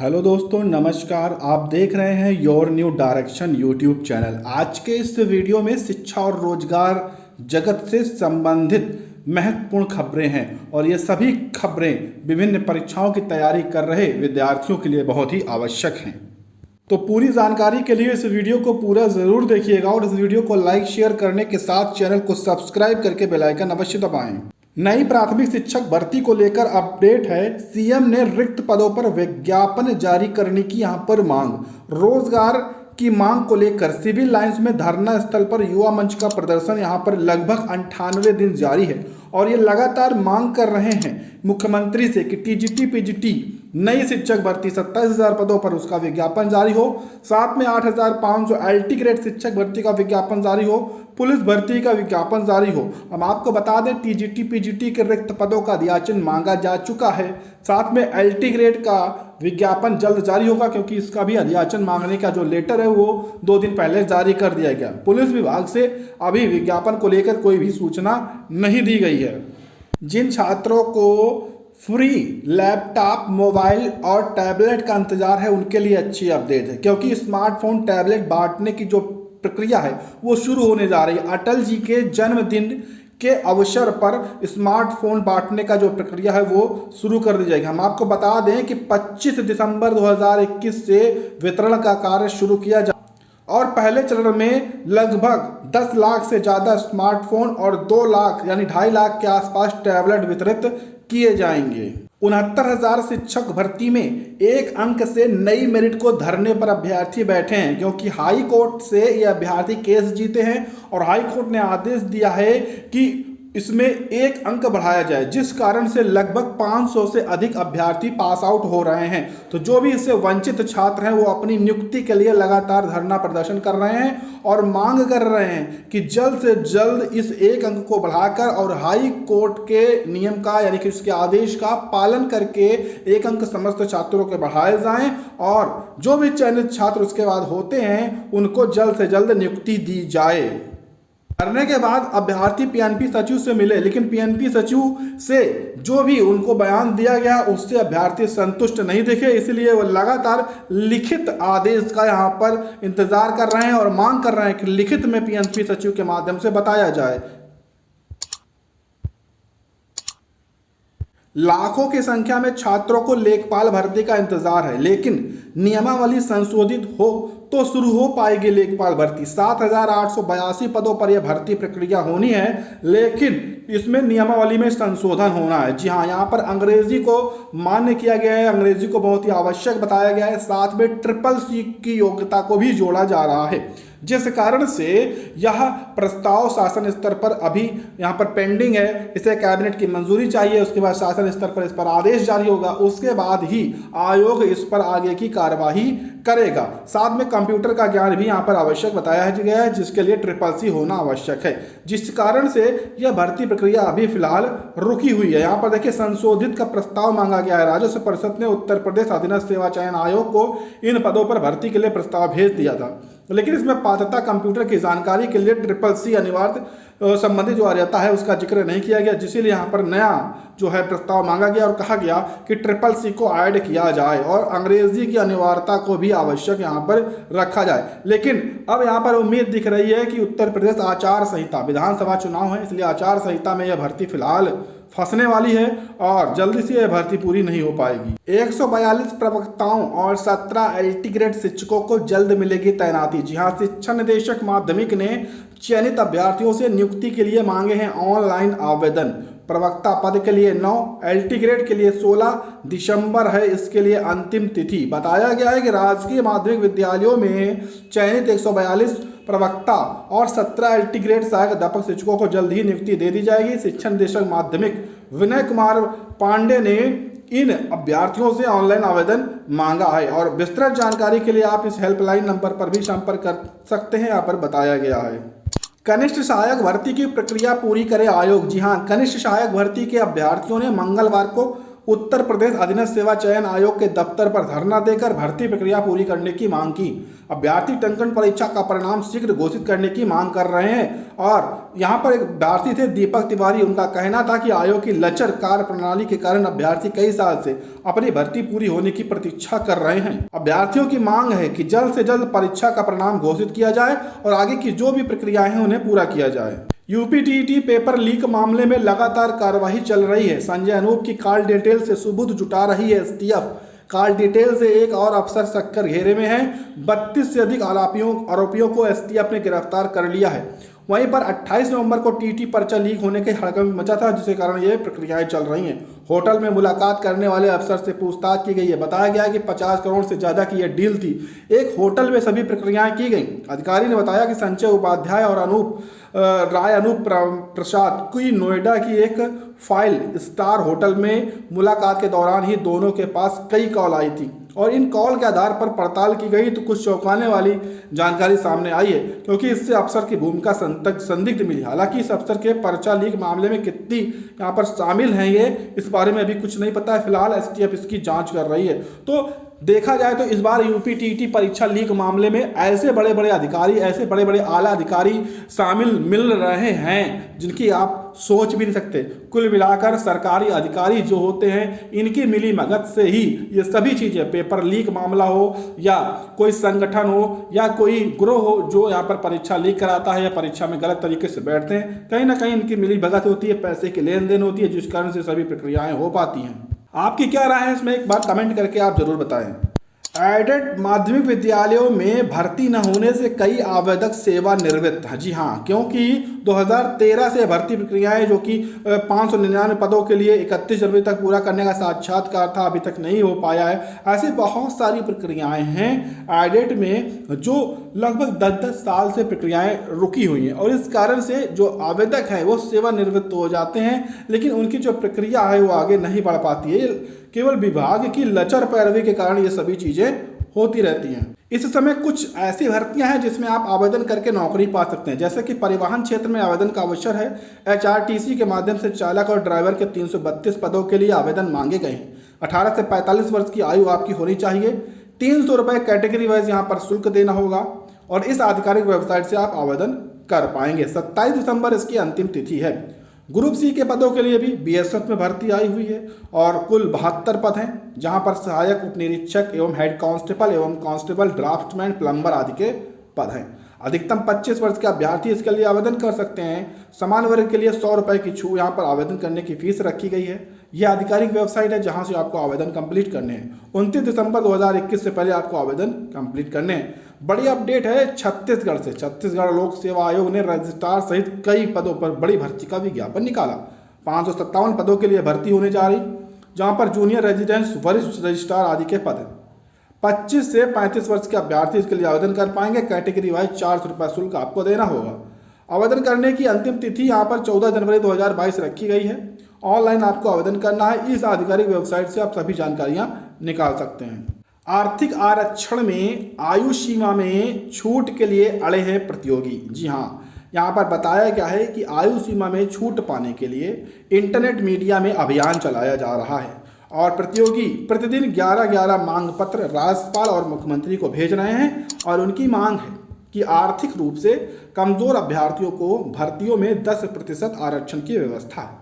Hello दोस्तों, नमस्कार। आप देख रहे हैं your new direction YouTube channel. आज के इस वीडियो में शिक्षा और रोजगार जगत से संबंधित महत्वपूर्ण खबरें हैं और ये सभी खबरें विभिन्न परीक्षाओं की तैयारी कर रहे विद्यार्थियों के लिए बहुत ही आवश्यक हैं। तो पूरी जानकारी के लिए इस वीडियो को पूरा ज़रूर देखिएगा और इस वीडियो को लाइक शेयर करने के साथ चैनल को सब्सक्राइब करके बेल आइकन अवश्य दबाएं। नई प्राथमिक शिक्षक भर्ती को लेकर अपडेट है। सीएम ने रिक्त पदों पर विज्ञापन जारी करने की यहां पर मांग। रोजगार की मांग को लेकर सिविल लाइंस में धरना स्थल पर युवा मंच का प्रदर्शन यहां पर लगभग 98 दिन जारी है और ये लगातार मांग कर रहे हैं मुख्यमंत्री से कि टीजीटी पीजीटी नई शिक्षक भर्ती 27,000 पदों पर उसका विज्ञापन जारी हो, साथ में 8,500 एलटी ग्रेड शिक्षक भर्ती का विज्ञापन जारी हो, पुलिस भर्ती का विज्ञापन जारी हो। हम आपको बता दें टीजीटी पीजीटी के रिक्त पदों का अध्याचन मांगा जा चुका है, साथ में एलटी ग्रेड का विज्ञापन जल्द जारी होगा क्योंकि इसका भी अध्याचन मांगने का जो लेटर है वो 2 दिन पहले जारी कर दिया गया। पुलिस विभाग से अभी विज्ञापन को लेकर कोई भी सूचना नहीं दी गई है। जिन छात्रों को फ्री लैपटॉप, मोबाइल और टैबलेट का इंतजार है उनके लिए अच्छी अपडेट है क्योंकि स्मार्टफोन टैबलेट बांटने की जो प्रक्रिया है वो शुरू होने जा रही है। अटल जी के जन्मदिन के अवसर पर स्मार्टफोन बांटने का जो प्रक्रिया है वो शुरू कर दी जाएगी। हम आपको बता दें कि 25 दिसंबर 2021 से वितरण का कार्य शुरू किया जा और पहले चरण में लगभग 10 लाख से ज़्यादा स्मार्टफोन और 2 लाख यानी 2.5 लाख के आसपास टैबलेट वितरित किए जाएंगे। 69,000 शिक्षक भर्ती में 1 अंक से नई मेरिट को धरने पर अभ्यर्थी बैठे हैं क्योंकि हाई कोर्ट से ये अभ्यर्थी केस जीते हैं और हाई कोर्ट ने आदेश दिया है कि इसमें 1 अंक बढ़ाया जाए, जिस कारण से लगभग 500 से अधिक अभ्यर्थी पास आउट हो रहे हैं। तो जो भी इससे वंचित छात्र हैं वो अपनी नियुक्ति के लिए लगातार धरना प्रदर्शन कर रहे हैं और मांग कर रहे हैं कि जल्द से जल्द इस 1 अंक को बढ़ाकर और हाई कोर्ट के नियम का यानी कि उसके आदेश का पालन करके 1 अंक समस्त छात्रों के बढ़ाए जाएं और जो भी चयनित छात्र उसके बाद होते हैं उनको जल्द से जल्द नियुक्ति दी जाए। करने के बाद अभ्यर्थी पीएनपी सचिव से मिले, लेकिन पीएनपी सचिव से जो भी उनको बयान दिया गया उससे अभ्यर्थी संतुष्ट नहीं दिखे, इसलिए वो लगातार लिखित आदेश का यहाँ पर इंतजार कर रहे हैं और मांग कर रहे हैं कि लिखित में पीएनपी सचिव के माध्यम से बताया जाए। लाखों की संख्या में छात्रों को लेखपाल भर्ती का इंतजार है, लेकिन नियमावली संशोधित हो तो शुरू हो पाएगी लेखपाल भर्ती। 7,882 पदों पर यह भर्ती प्रक्रिया होनी है, लेकिन इसमें नियमावली में संशोधन होना है। जी हाँ, यहाँ पर अंग्रेजी को मान्य किया गया है, अंग्रेजी को बहुत ही आवश्यक बताया गया है, साथ में CCC की योग्यता को भी जोड़ा जा रहा है, जिस कारण से यह प्रस्ताव शासन स्तर पर अभी यहाँ पर पेंडिंग है। इसे कैबिनेट की मंजूरी चाहिए, उसके बाद शासन स्तर पर इस पर आदेश जारी होगा, उसके बाद ही आयोग इस पर आगे की कार्यवाही करेगा। साथ में कंप्यूटर का ज्ञान भी यहाँ पर आवश्यक बताया गया है, जिसके लिए CCC होना आवश्यक है, जिस कारण से यह भर्ती प्रक्रिया अभी फिलहाल रुकी हुई है। यहाँ पर देखिए संशोधित का प्रस्ताव मांगा गया है। राजस्व परिषद ने उत्तर प्रदेश अधीनस्थ सेवा चयन आयोग को इन पदों पर भर्ती के लिए प्रस्ताव भेज दिया था, लेकिन इसमें पात्रता कंप्यूटर की जानकारी के लिए CCC अनिवार्य संबंधी जो अर्हता है उसका जिक्र नहीं किया गया, जिसलिए यहाँ पर नया जो है प्रस्ताव मांगा गया और कहा गया कि CCC को ऐड किया जाए और अंग्रेजी की अनिवार्यता को भी आवश्यक यहाँ पर रखा जाए। लेकिन अब यहाँ पर उम्मीद दिख रही है कि उत्तर प्रदेश आचार संहिता, विधानसभा चुनाव है इसलिए आचार संहिता में यह भर्ती फिलहाल फंसने वाली है और जल्दी से यह भर्ती पूरी नहीं हो पाएगी। 142 प्रवक्ताओं और 17 एलटी ग्रेड शिक्षकों को जल्द मिलेगी तैनाती। जी हाँ, शिक्षा निदेशक माध्यमिक ने चयनित अभ्यर्थियों से नियुक्ति के लिए मांगे हैं ऑनलाइन आवेदन। प्रवक्ता पद के लिए 9, एलटी ग्रेड के लिए 16 दिसंबर है इसके लिए अंतिम तिथि। बताया गया है कि राजकीय माध्यमिक विद्यालयों में चयनित 142 प्रवक्ता और 17 एलटी ग्रेड सहायक अध्यापक शिक्षकों को जल्द ही नियुक्ति दे दी जाएगी। शिक्षा निदेशक माध्यमिक विनय कुमार पांडे ने इन अभ्यर्थियों से ऑनलाइन आवेदन मांगा है और विस्तृत जानकारी के लिए आप इस हेल्पलाइन नंबर पर भी संपर्क कर सकते हैं, यहाँ पर बताया गया है। कनिष्ठ सहायक भर्ती की प्रक्रिया पूरी करे आयोग। जी हाँ, कनिष्ठ सहायक भर्ती के अभ्यर्थियों ने मंगलवार को उत्तर प्रदेश अधीनस्थ सेवा चयन आयोग के दफ्तर पर धरना देकर भर्ती प्रक्रिया पूरी करने की मांग की। अभ्यर्थी टंकण परीक्षा का परिणाम शीघ्र घोषित करने की मांग कर रहे हैं। और यहाँ पर एक अभ्यर्थी थे दीपक तिवारी, उनका कहना था कि आयोग की लचर कार्य प्रणाली के कारण अभ्यर्थी कई साल से अपनी भर्ती पूरी होने की प्रतीक्षा कर रहे हैं। अभ्यर्थियों की मांग है कि जल्द से जल्द परीक्षा का परिणाम घोषित किया जाए और आगे की जो भी प्रक्रियाएं हैं उन्हें पूरा किया जाए। यूपी टीईटी पेपर लीक मामले में लगातार कार्रवाई चल रही है। संजय अनूप की कॉल डिटेल से सबूत जुटा रही है एसटीएफ। कॉल डिटेल से एक और अफसर सक्कर घेरे में है। 32 से अधिक आरोपियों को एसटीएफ ने गिरफ्तार कर लिया है। वहीं पर 28 नवंबर को टीटी पर्चा लीक होने के हड़कंप मचा था, जिसके कारण ये प्रक्रियाएं चल रही हैं। होटल में मुलाकात करने वाले अफसर से पूछताछ की गई है। बताया गया है कि 50 करोड़ से ज़्यादा की यह डील थी। एक होटल में सभी प्रक्रियाएं की गई। अधिकारी ने बताया कि संजय उपाध्याय और अनूप प्रसाद की नोएडा की एक 5 स्टार होटल में मुलाकात के दौरान ही दोनों के पास कई कॉल आई थी और इन कॉल के आधार पर पड़ताल की गई तो कुछ चौंकाने वाली जानकारी सामने आई है, क्योंकि इससे अफसर की भूमिका संदिग्ध मिली। हालांकि इस अफसर के पर्चा लीक मामले में कितनी यहाँ पर शामिल हैं ये इस बारे में अभी कुछ नहीं पता है। फिलहाल एसटीएफ इसकी जांच कर रही है। तो देखा जाए तो इस बार यूपी टीईटी परीक्षा लीक मामले में ऐसे बड़े बड़े अधिकारी, ऐसे बड़े बड़े आला अधिकारी शामिल मिल रहे हैं जिनकी आप सोच भी नहीं सकते। कुल मिलाकर सरकारी अधिकारी जो होते हैं इनकी मिली भगत से ही ये सभी चीज़ें, पेपर लीक मामला हो या कोई संगठन हो या कोई ग्रोह हो जो यहाँ पर परीक्षा लीक कराता है या परीक्षा में गलत तरीके से बैठते हैं, कहीं ना कहीं इनकी मिली भगत होती है, पैसे की लेन देन होती है, जिस कारण से सभी प्रक्रियाएं हो पाती हैं। आपकी क्या राय है इसमें, एक बार कमेंट करके आप जरूर बताएं। एडेड माध्यमिक विद्यालयों में भर्ती न होने से कई आवेदक सेवानिवृत्त हैं। जी हाँ, क्योंकि 2013 से भर्ती प्रक्रियाएं जो कि 599 पदों के लिए 31 जनवरी तक पूरा करने का साक्षात्कार था, अभी तक नहीं हो पाया है। ऐसी बहुत सारी प्रक्रियाएं हैं एडेड में जो लगभग 10-10 साल से प्रक्रियाएं रुकी हुई हैं और इस कारण से जो आवेदक हैं वो सेवानिवृत्त हो जाते हैं, लेकिन उनकी जो प्रक्रिया है वो आगे नहीं बढ़ पाती है। केवल विभाग की लचर पैरवी के कारण ये सभी चीज़ें होती रहती हैं। इस समय कुछ ऐसी भर्तियां हैं जिसमें आप आवेदन करके नौकरी पा सकते हैं, जैसे कि परिवहन क्षेत्र में आवेदन का अवसर है। एचआरटीसी के माध्यम से चालक और ड्राइवर के 332 पदों के लिए आवेदन मांगे गए हैं। 18 से 45 वर्ष की आयु आपकी होनी चाहिए। 300 रुपये कैटेगरी वाइज यहाँ पर शुल्क देना होगा और इस आधिकारिक वेबसाइट से आप आवेदन कर पाएंगे। 27 दिसंबर इसकी अंतिम तिथि है। ग्रुप सी के पदों के लिए भी बीएसएफ में भर्ती आई हुई है और कुल 72 पद हैं, जहां पर सहायक उप निरीक्षक एवं हेड कांस्टेबल एवं कांस्टेबल ड्राफ्टमैन प्लम्बर आदि के पद हैं। अधिकतम 25 वर्ष के अभ्यर्थी इसके लिए आवेदन कर सकते हैं। समान वर्ग के लिए 100 रुपये की छूट यहाँ पर आवेदन करने की फीस रखी गई है। यह आधिकारिक वेबसाइट है जहाँ से आपको आवेदन कंप्लीट करने हैं। 29 दिसंबर 2021 से पहले आपको आवेदन कंप्लीट करने हैं। बड़ी अपडेट है छत्तीसगढ़ से। छत्तीसगढ़ लोक सेवा आयोग ने रजिस्ट्रार सहित कई पदों पर बड़ी भर्ती का विज्ञापन निकाला। 557 पदों के लिए भर्ती होने जा रही, जहाँ पर जूनियर रेजिडेंस, वरिष्ठ रजिस्ट्रार आदि के पद हैं। 25 से 35 वर्ष के अभ्यर्थी इसके लिए आवेदन कर पाएंगे। कैटेगरी वाइज 400 रुपये शुल्क आपको देना होगा। आवेदन करने की अंतिम तिथि यहाँ पर 14 जनवरी 2022 रखी गई है। ऑनलाइन आपको आवेदन करना है। इस आधिकारिक वेबसाइट से आप सभी जानकारियाँ निकाल सकते हैं। आर्थिक आरक्षण में आयु सीमा में छूट के लिए अड़े हैं प्रतियोगी। जी हाँ, यहाँ पर बताया गया है कि आयु सीमा में छूट पाने के लिए इंटरनेट मीडिया में अभियान चलाया जा रहा है और प्रतियोगी प्रतिदिन 11-11 मांग पत्र राज्यपाल और मुख्यमंत्री को भेज रहे हैं और उनकी मांग है कि आर्थिक रूप से कमजोर अभ्यर्थियों को भर्तियों में 10% आरक्षण की व्यवस्था है।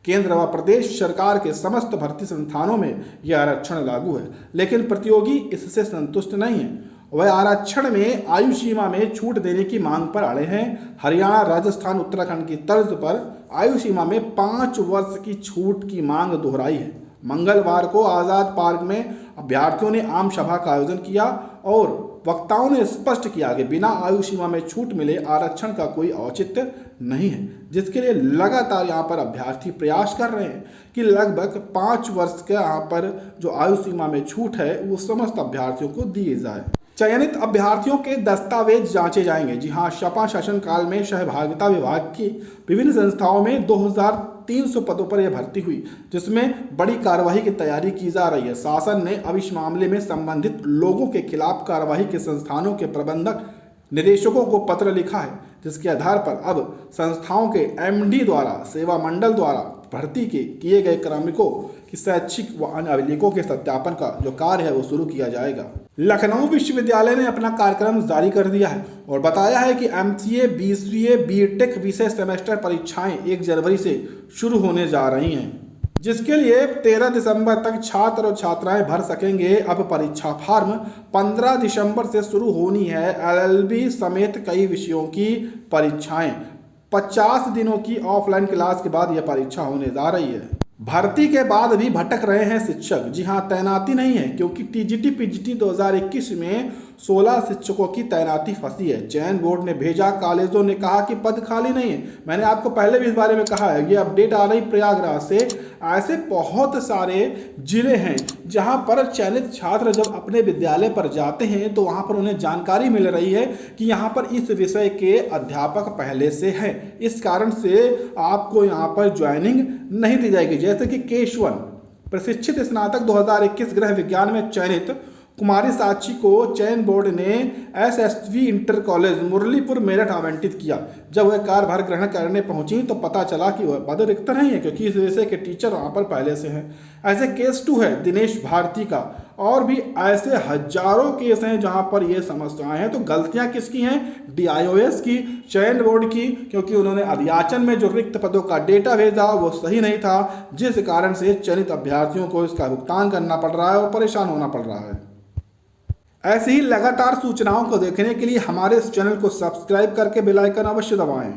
केंद्र व प्रदेश सरकार के समस्त भर्ती संस्थानों में यह आरक्षण लागू है, लेकिन प्रतियोगी इससे संतुष्ट नहीं है। वह आरक्षण में आयु सीमा में छूट देने की मांग पर अड़े हैं। हरियाणा, राजस्थान, उत्तराखंड की तर्ज पर आयु सीमा में 5 वर्ष की छूट की मांग दोहराई है। मंगलवार को आज़ाद पार्क में अभ्यर्थियों ने आम सभा का आयोजन किया और वक्ताओं ने स्पष्ट किया कि बिना आयु सीमा में छूट मिले आरक्षण का कोई औचित्य नहीं है, जिसके लिए लगातार यहाँ पर अभ्यर्थी प्रयास कर रहे हैं कि लगभग 5 वर्ष के यहाँ पर जो आयु सीमा में छूट है वो समस्त अभ्यर्थियों को दी जाए। चयनित अभ्यर्थियों के दस्तावेज जांचे जाएंगे। जी हाँ, सपा शासनकाल में सहभागिता विभाग की विभिन्न संस्थाओं में 2300 पदों पर यह भर्ती हुई, जिसमें बड़ी कार्रवाई की तैयारी की जा रही है। शासन ने अब इस मामले में संबंधित लोगों के खिलाफ कार्रवाई के संस्थानों के प्रबंधक निदेशकों को पत्र लिखा है, जिसके आधार पर अब संस्थाओं के एमडी द्वारा सेवा मंडल द्वारा भर्ती के किए गए कार्मिकों कि शैक्षिक व अन्य अभिलेखों के सत्यापन का जो कार्य है वो शुरू किया जाएगा। लखनऊ विश्वविद्यालय ने अपना कार्यक्रम जारी कर दिया है और बताया है कि MCA, BCA, BTech विषय सेमेस्टर परीक्षाएं 1 जनवरी से शुरू होने जा रही हैं, जिसके लिए 13 दिसंबर तक छात्र और छात्राएं भर सकेंगे। अब परीक्षा फॉर्म 15 दिसंबर से शुरू होनी है। LLB समेत कई विषयों की परीक्षाएं 50 दिनों की ऑफलाइन क्लास के बाद यह परीक्षा होने जा रही है। भर्ती के बाद भी भटक रहे हैं शिक्षक। जी हां, तैनाती नहीं है, क्योंकि TGT PGT 2021 में 16 शिक्षकों की तैनाती फंसी है। चयन बोर्ड ने भेजा, कॉलेजों ने कहा कि पद खाली नहीं है। मैंने आपको पहले भी इस बारे में कहा है, ये अपडेट आ रही प्रयागराज से। ऐसे बहुत सारे जिले हैं जहां पर चयनित छात्र जब अपने विद्यालय पर जाते हैं तो वहां पर उन्हें जानकारी मिल रही है कि यहाँ पर इस विषय के अध्यापक पहले से हैं, इस कारण से आपको यहाँ पर ज्वाइनिंग नहीं दी जाएगी। जैसे कि केश 1 प्रशिक्षित स्नातक 2021 गृह विज्ञान में चयनित कुमारी साक्षी को चयन बोर्ड ने SSV inter college Muralipur Meerut आवंटित किया। जब वह कार्यभार ग्रहण करने पहुंची तो पता चला कि वह पद रिक्त नहीं है, क्योंकि इस विषय के टीचर वहां पर पहले से हैं। ऐसे केस 2 है दिनेश भारती का, और भी ऐसे हजारों केस हैं जहां पर ये समस्याएं हैं। तो गलतियां किसकी हैं? DIOS की, चयन बोर्ड की, क्योंकि उन्होंने अध्याचन में जो रिक्त पदों का डेटा भेजा वो सही नहीं था, जिस कारण से चयनित अभ्यर्थियों को इसका भुगतान करना पड़ रहा है और परेशान होना पड़ रहा है। ऐसे ही लगातार सूचनाओं को देखने के लिए हमारे इस चैनल को सब्सक्राइब करके बेल आइकन अवश्य दबाएं।